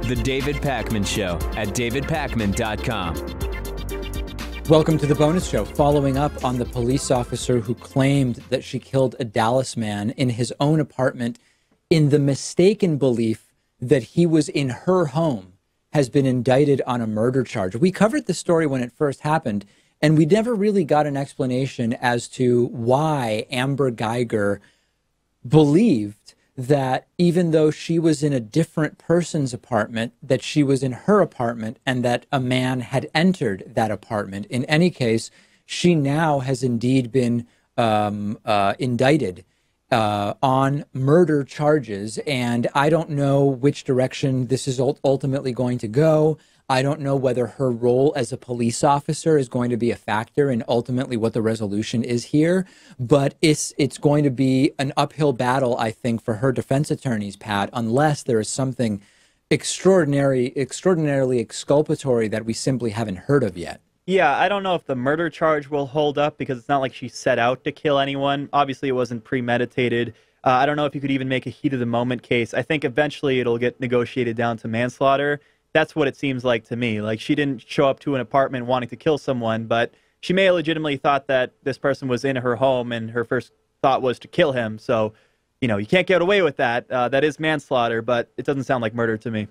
The David Pakman Show at davidpakman.com. Welcome to the bonus show, following up on the police officer who claimed that she killed a Dallas man in his own apartment in the mistaken belief that he was in her home, has been indicted on a murder charge. We covered the story when it first happened, and we never really got an explanation as to why Amber Geiger believed that even though she was in a different person's apartment, that she was in her apartment and that a man had entered that apartment. In any case, she now has indeed been indicted on murder charges. And I don't know which direction this is ultimately going to go. I don't know whether her role as a police officer is going to be a factor in ultimately what the resolution is here. But it's going to be an uphill battle, I think, for her defense attorneys, Pat, unless there is something extraordinarily exculpatory that we simply haven't heard of yet. Yeah, I don't know if the murder charge will hold up because it's not like she set out to kill anyone. Obviously, it wasn't premeditated. I don't know if you could even make a heat of the moment case. I think eventually it'll get negotiated down to manslaughter. That's what it seems like to me. Like, she didn't show up to an apartment wanting to kill someone, but she may have legitimately thought that this person was in her home and her first thought was to kill him. So, you know, you can't get away with that. That is manslaughter, but it doesn't sound like murder to me.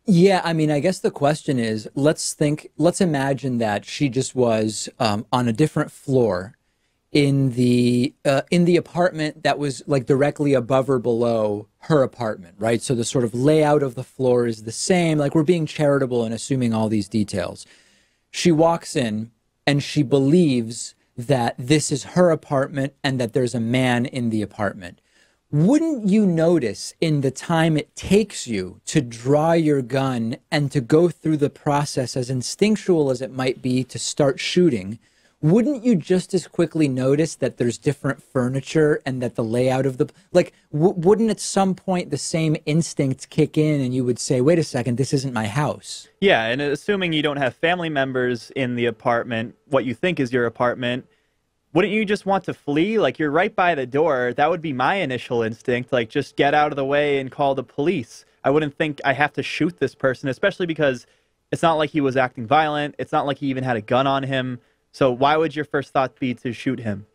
Yeah, I mean, I guess the question is, let's imagine that she just was on a different floor in the apartment that was like directly above or below her apartment, right? So the sort of layout of the floor is the same. Like, we're being charitable and assuming all these details. She walks in and she believes that this is her apartment and that there's a man in the apartment. Wouldn't you notice in the time it takes you to draw your gun and to go through the process, as instinctual as it might be, to start shooting, wouldn't you just as quickly notice that there's different furniture and that the layout of the, like, wouldn't at some point the same instincts kick in and you would say, wait a second, this isn't my house? Yeah, and assuming you don't have family members in the apartment, what you think is your apartment, wouldn't you just want to flee? Like, you're right by the door. That would be my initial instinct. Like, just get out of the way and call the police. I wouldn't think I have to shoot this person, especially because it's not like he was acting violent. It's not like he even had a gun on him. So why would your first thought be to shoot him?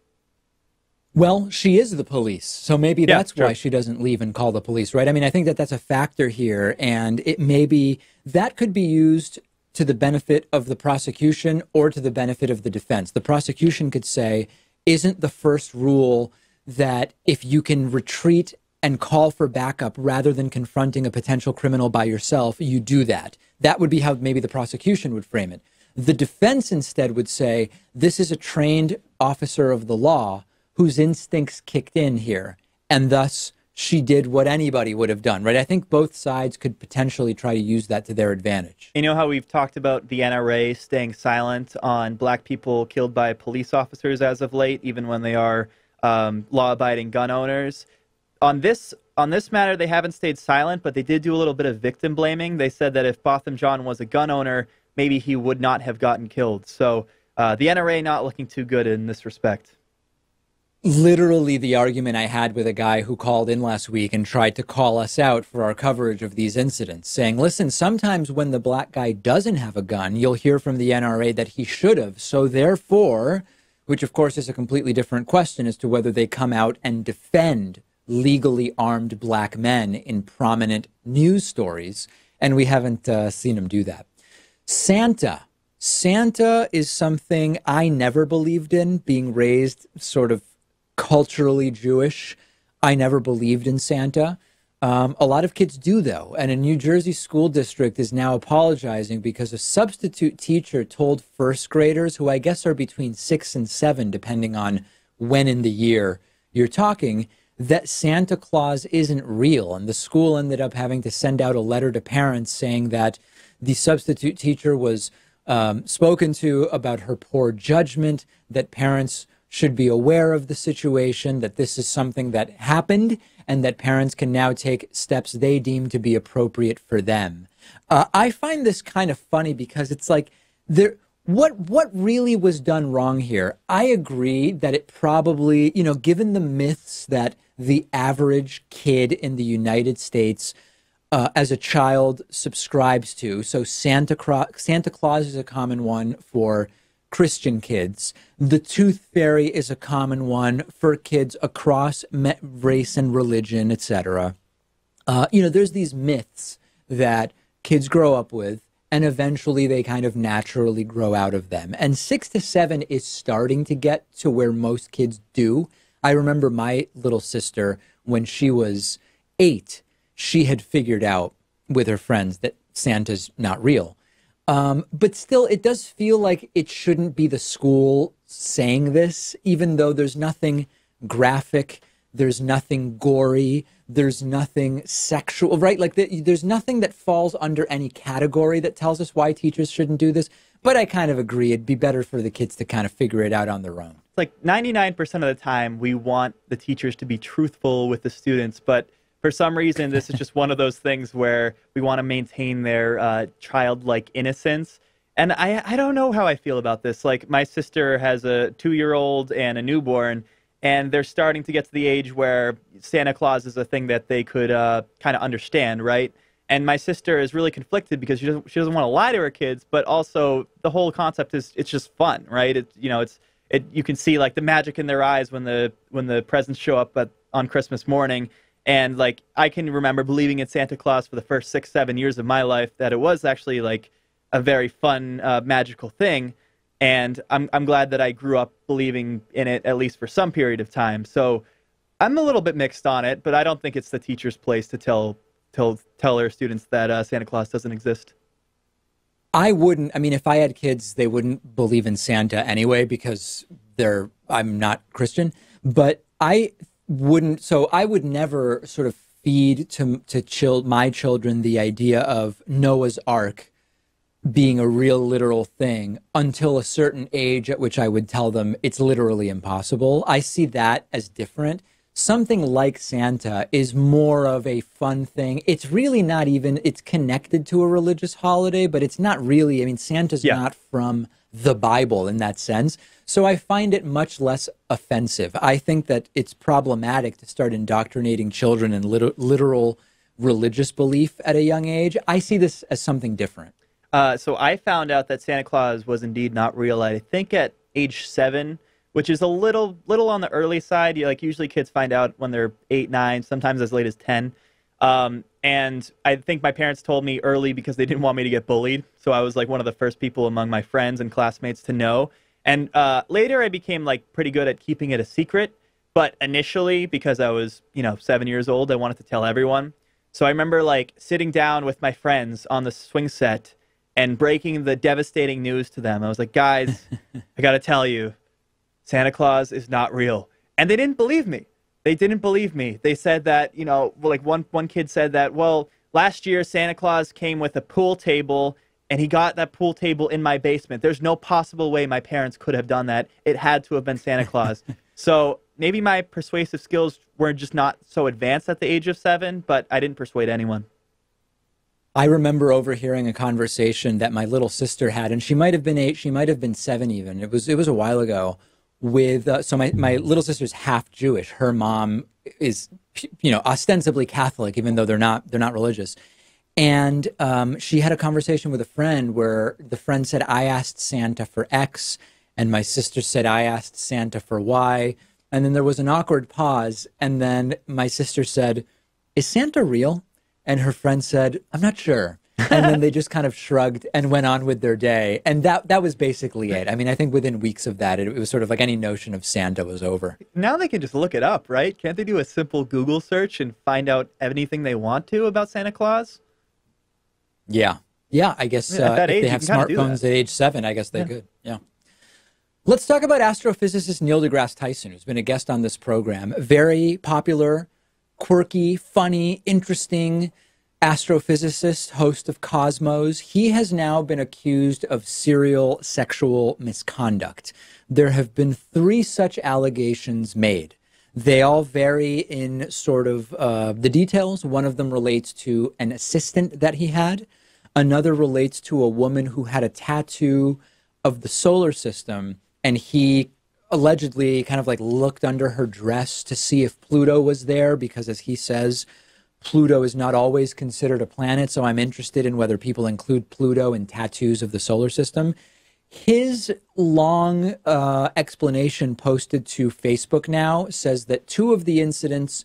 Well, she is the police, so maybe that's sure. why she doesn't leave and call the police, right? I mean, I think that that's a factor here, and it may be that could be used to the benefit of the prosecution or to the benefit of the defense. The prosecution could say, isn't the first rule that if you can retreat and call for backup rather than confronting a potential criminal by yourself, you do that? That would be how maybe the prosecution would frame it. The defense instead would say, this is a trained officer of the law whose instincts kicked in here, and thus she did what anybody would have done, right? I think both sides could potentially try to use that to their advantage. You know how we've talked about the NRA staying silent on black people killed by police officers as of late, even when they are law-abiding gun owners? On this matter, they haven't stayed silent, but they did do a little bit of victim blaming. They said that if Botham Jean was a gun owner, maybe he would not have gotten killed. So the NRA not looking too good in this respect. Literally the argument I had with a guy who called in last week and tried to call us out for our coverage of these incidents, saying, listen, sometimes when the black guy doesn't have a gun, you'll hear from the NRA that he should have. So therefore, which of course is a completely different question as to whether they come out and defend legally armed black men in prominent news stories. And we haven't seen him do that. Santa is something I never believed in, being raised sort of culturally Jewish. I never believed in Santa. A lot of kids do, though. And a New Jersey school district is now apologizing because a substitute teacher told first graders, who I guess are between 6 and 7, depending on when in the year you're talking, that Santa Claus isn't real. And the school ended up having to send out a letter to parents saying that the substitute teacher was spoken to about her poor judgment, that parents should be aware of the situation, that this is something that happened, and that parents can now take steps they deem to be appropriate for them. I find this kind of funny because it's like, what really was done wrong here? I agree that it probably, given the myths that the average kid in the United States as a child subscribes to. So Santa Claus is a common one for Christian kids. The Tooth Fairy is a common one for kids across race and religion, etc. There's these myths that kids grow up with, and eventually they kind of naturally grow out of them. And 6 to 7 is starting to get to where most kids do. I remember my little sister, when she was 8, she had figured out with her friends that Santa's not real. But still, it does feel like it shouldn't be the school saying this, even though there's nothing graphic, there's nothing gory, there's nothing sexual, right? Like there's nothing that falls under any category that tells us why teachers shouldn't do this. But I kind of agree. It'd be better for the kids to kind of figure it out on their own. Like 99% of the time, we want the teachers to be truthful with the students, but for some reason, this is just one of those things where we want to maintain their childlike innocence. And I don't know how I feel about this. Like, my sister has a 2-year-old and a newborn, and they're starting to get to the age where Santa Claus is a thing that they could kind of understand, right? And my sister is really conflicted because she doesn't want to lie to her kids, but also the whole concept is it's just fun, right? You can see like the magic in their eyes when the presents show up on Christmas morning. And like, I can remember believing in Santa Claus for the first 6, 7 years of my life, that it was actually like a very fun, magical thing. And I'm glad that I grew up believing in it, at least for some period of time. So I'm a little bit mixed on it, but I don't think it's the teacher's place to tell their students that Santa Claus doesn't exist. I wouldn't. I mean, if I had kids, they wouldn't believe in Santa anyway because I'm not Christian. But I wouldn't. So I would never sort of feed to my children the idea of Noah's Ark being a real literal thing until a certain age at which I would tell them it's literally impossible. I see that as different. Something like Santa is more of a fun thing. It's really not even, it's connected to a religious holiday, but it's not really, I mean, Santa's not from the Bible in that sense. So I find it much less offensive. I think that it's problematic to start indoctrinating children in literal religious belief at a young age. I see this as something different. So I found out that Santa Claus was indeed not real, I think at age 7, which is a little on the early side. Usually kids find out when they're 8, 9, sometimes as late as 10. And I think my parents told me early because they didn't want me to get bullied. So I was like one of the first people among my friends and classmates to know. And later I became like pretty good at keeping it a secret. But initially, because I was, 7 years old, I wanted to tell everyone. So I remember like sitting down with my friends on the swing set and breaking the devastating news to them. I was like, guys, I got to tell you, Santa Claus is not real. And they didn't believe me. They didn't believe me. They said that, like one kid said that, well, last year Santa Claus came with a pool table and he got that pool table in my basement. There's no possible way my parents could have done that. It had to have been Santa Claus. So maybe my persuasive skills were just not so advanced at the age of 7, but I didn't persuade anyone. I remember overhearing a conversation that my little sister had, and she might have been 8, she might have been 7 even. It was a while ago. So my little sister's half Jewish. Her mom is, ostensibly Catholic, even though they're not religious. And she had a conversation with a friend where the friend said, I asked Santa for X, and my sister said, I asked Santa for Y. And then there was an awkward pause, and then my sister said, is Santa real? And her friend said, I'm not sure. And then they just kind of shrugged and went on with their day. And that was basically it. I mean, I think within weeks of that, it was sort of like any notion of Santa was over. Now they can just look it up, right? Can't they do a simple Google search and find out anything they want to about Santa Claus? Yeah. Yeah, I guess at that if age, they have smartphones at age 7, I guess they could. Yeah. Let's talk about astrophysicist Neil deGrasse Tyson, who's been a guest on this program. Very popular, quirky, funny, interesting astrophysicist, host of Cosmos. He has now been accused of serial sexual misconduct. There have been 3 such allegations made. They all vary in sort of the details. One of them relates to an assistant that he had. Another relates to a woman who had a tattoo of the solar system, and he allegedly kind of like looked under her dress to see if Pluto was there because, as he says, Pluto is not always considered a planet, so I'm interested in whether people include Pluto in tattoos of the solar system. His long explanation posted to Facebook now says that 2 of the incidents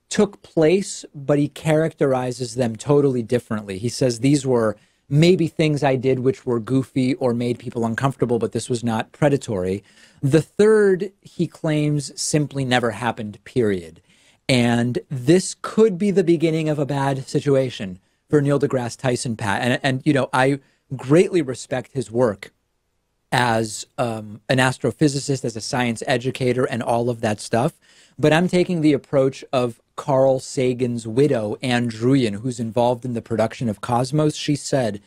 took place, but he characterizes them totally differently. He says these were maybe things I did which were goofy or made people uncomfortable, but this was not predatory. The third, he claims, simply never happened, period. And this could be the beginning of a bad situation for Neil deGrasse Tyson, Pat. And you know, I greatly respect his work as an astrophysicist, as a science educator, and all of that stuff. But I'm taking the approach of Carl Sagan's widow, Ann Druyan, who's involved in the production of Cosmos. She said,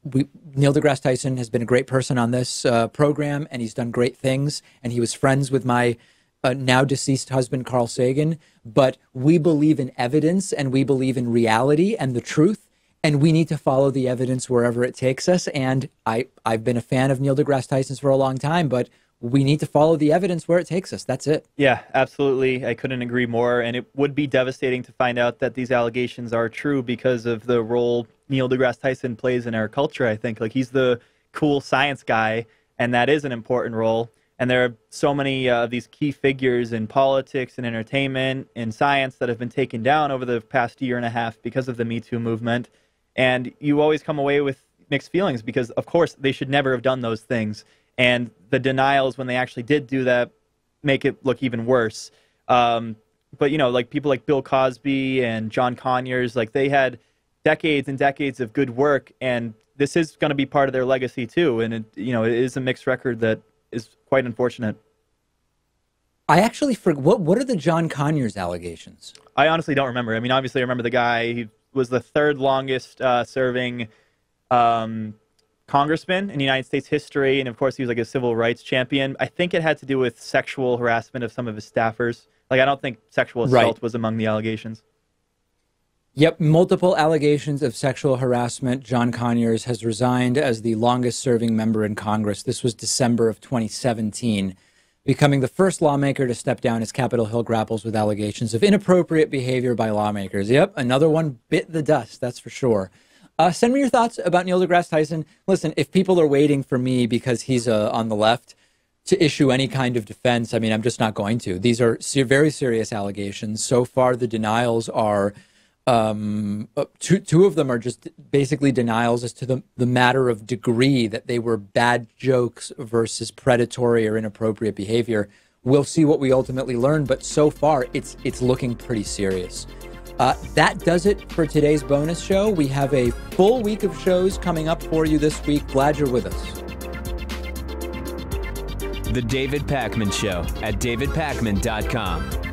Neil deGrasse Tyson has been a great person on this program, and he's done great things, and he was friends with my now deceased husband, Carl Sagan. But we believe in evidence, and we believe in reality and the truth, and we need to follow the evidence wherever it takes us. And I've been a fan of Neil deGrasse Tyson's for a long time, but we need to follow the evidence where it takes us. That's it. Yeah, absolutely. I couldn't agree more. And it would be devastating to find out that these allegations are true because of the role Neil deGrasse Tyson plays in our culture, I think. Like, he's the cool science guy, and that is an important role. And there are so many of these key figures in politics and entertainment and science that have been taken down over the past year and a half because of the Me Too movement. And you always come away with mixed feelings because, of course, they should never have done those things. And the denials when they actually did do that make it look even worse. But, you know, like people like Bill Cosby and John Conyers, like they had decades and decades of good work, and this is going to be part of their legacy too. And, it is a mixed record that is quite unfortunate. I actually forget, what are the John Conyers allegations? I honestly don't remember. I mean, obviously I remember the guy. He was the 3rd longest serving congressman in United States history, and of course he was like a civil rights champion. I think it had to do with sexual harassment of some of his staffers. Like, I don't think sexual assault was among the allegations. Yep, multiple allegations of sexual harassment. John Conyers has resigned as the longest serving member in Congress. This was December of 2017, becoming the first lawmaker to step down as Capitol Hill grapples with allegations of inappropriate behavior by lawmakers. Yep, another one bit the dust, that's for sure. Send me your thoughts about Neil deGrasse Tyson. Listen, if people are waiting for me because he's on the left to issue any kind of defense, I mean, I'm just not going to. These are very serious allegations. So far, the denials are, two of them are just basically denials as to the matter of degree, that they were bad jokes versus predatory or inappropriate behavior. We'll see what we ultimately learn, but so far, it's looking pretty serious. That does it for today's bonus show. We have a full week of shows coming up for you this week. Glad you're with us. The David Pakman Show at davidpakman.com.